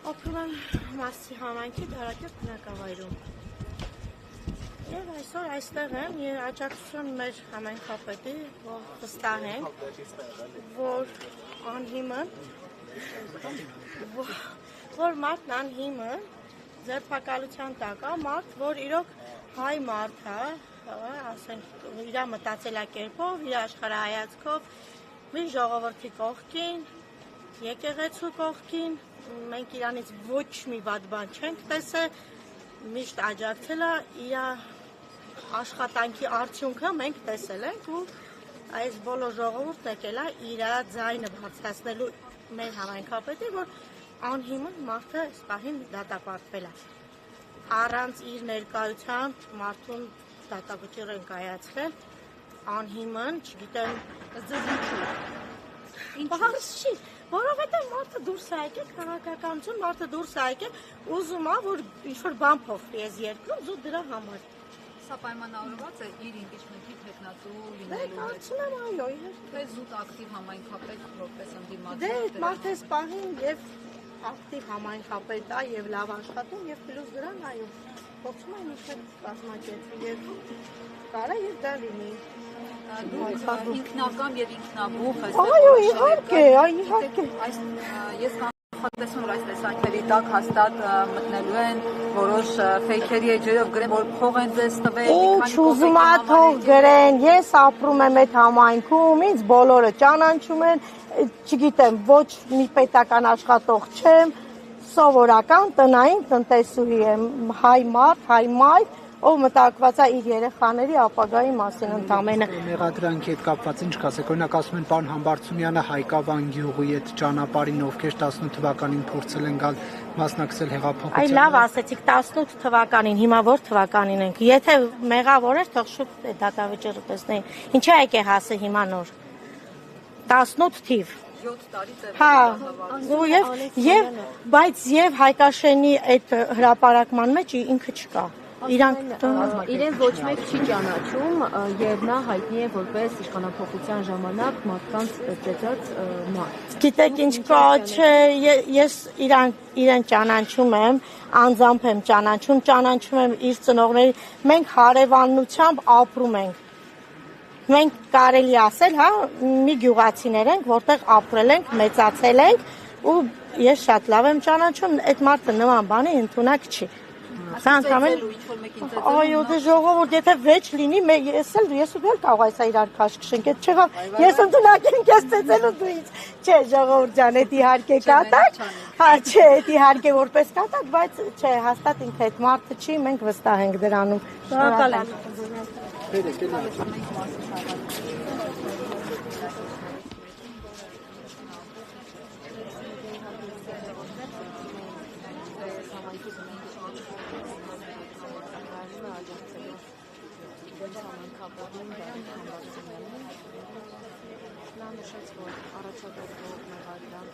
Ապրում եմ Մասի համայնքի Դարակերտ բնակավայրում։ Եվ այսօր այստեղ եմ, աջակցություն մեր համայնքապետի, որ վստահ ենք, որ անհիմն, որ մարդն անհիմն ձերբակալության տակ է, մարդ, որ իրոք հայ մարդ է, ասենք իր մտածելակերպով, իր աշխարհայացքով, մի ժողովրդի կողքին, եկեղեցու կողքին, մենք իրանից ոչ մի վատ բան չենք տեսել, միշտ աջակցել է իր աշխատանքի արդյունքը մենք տեսել ենք ու այս բոլոր ժողովուրդն եկել է իր ձայնը բարձրացնելու մեր համայնքապետի, որ անհիմն մարդը այս պահին դատապարտվել է։ Առանց իր ներկայության մարդուն դատավճիռ են կայացրել, անհիմն, չգիտեմ, բարձ չի, որովհետև մարդը դուրս է եկել, քաղաքականություն մարդը դուրս է եկել, ուզում է, որ ինչ-որ բան փոխվի այս երկրում, զուտ դրա համար։ Սա պայմանավորված է իր իմպիչմենթի թեկնածու լինելու հետ։ Կարծում եմ, այո, թե զուտ ակտիվ համայնքապետ որպես ընդդիմաց։ Դե մարդ էս պահին եւ ակտիվ համայնքապետ է եւ լավ աշխատում եւ պլյուս դրան, այո, փոխում են ինչ կազմակերպի եւ կարա եւ դա լինի։ Դուք ինքնական եւ ինքնաբուխ եք։ Այո, իհարկե, իհարկե։ Ես Տեսնում որ այս տեսանյութերի տակ հաստատ մտնելու են որոշ ֆեյքերի էջերով գրեն, որ փող են ձեզ տվել, ուզում ա թող գրեն, ես ապրում եմ այդ համայնքում, ինձ բոլորը ճանաչում են, չգիտեմ, ոչ մի պետական աշխատող չեմ, սովորական տնային տնտեսուհի եմ, հայ մարդ, հայ մայր, ով մտակված է իր երեխաների ապագայի մասին ընդամենը։ Մեղադրանքի հետ կապված ինչ կասեք, օրինակ ասում են պարոն Համբարձումյանը Հայկավան գյուղի այդ ճանապարհին, ովքեր 18 թվականին փորձել են գալ մասնակցել հեղափոխության։ Այ լավ ասեցիք 18 թվականին, հիմա որ թվականին ենք։ Եթե մեղավոր էր, թող շուտ դատավճիռը տեսնեին։ Ինչա եկե հասը հիմա նոր։ 18 թիվ։ 7 տարի ծեր։ Հա, բայց եւ Հայկաշենի այդ հրապարակման մեջ ինքը չկա։ Իրեն ոչ մեկ չի ճանաչում եւ նա հայտնի է որպես իշխանապողության ժամանակ մարդկանց ծեծած մարդ։ Գիտեք ինչ կա, չէ, ես իրեն ճանաչում եմ, անձամբ եմ ճանաչում եմ իր ծնողների, մենք հարևանությամբ ապրում ենք։ Մենք կարելի ասել, հա, մի գյուղացիներ ենք, որտեղ ապրել ենք, մեծացել ենք ու ես շատ լավ եմ ճանաչում, այդ մարդը նման բանի ընդունակ չի։ Այո, դե ժողովուրդ, եթե վեճ լինի, ես ու դու կարող այս իրար քաշքշենք, այդ չեղավ, ես ընդունակ եմ քեզ ծեծելու դու ինձ, չէ, ժողովուրդ ջան, այդ իհարկե կատակ, հա, չէ, այդ իհարկե որպես կատակ, բայց չէ, հաստատ ինքը այդ մարդը չի, մենք վստահ ենք դրանում։ Շնորհակալ եմ։ Նա նշեց, որ առաջադարձող մեղադրանք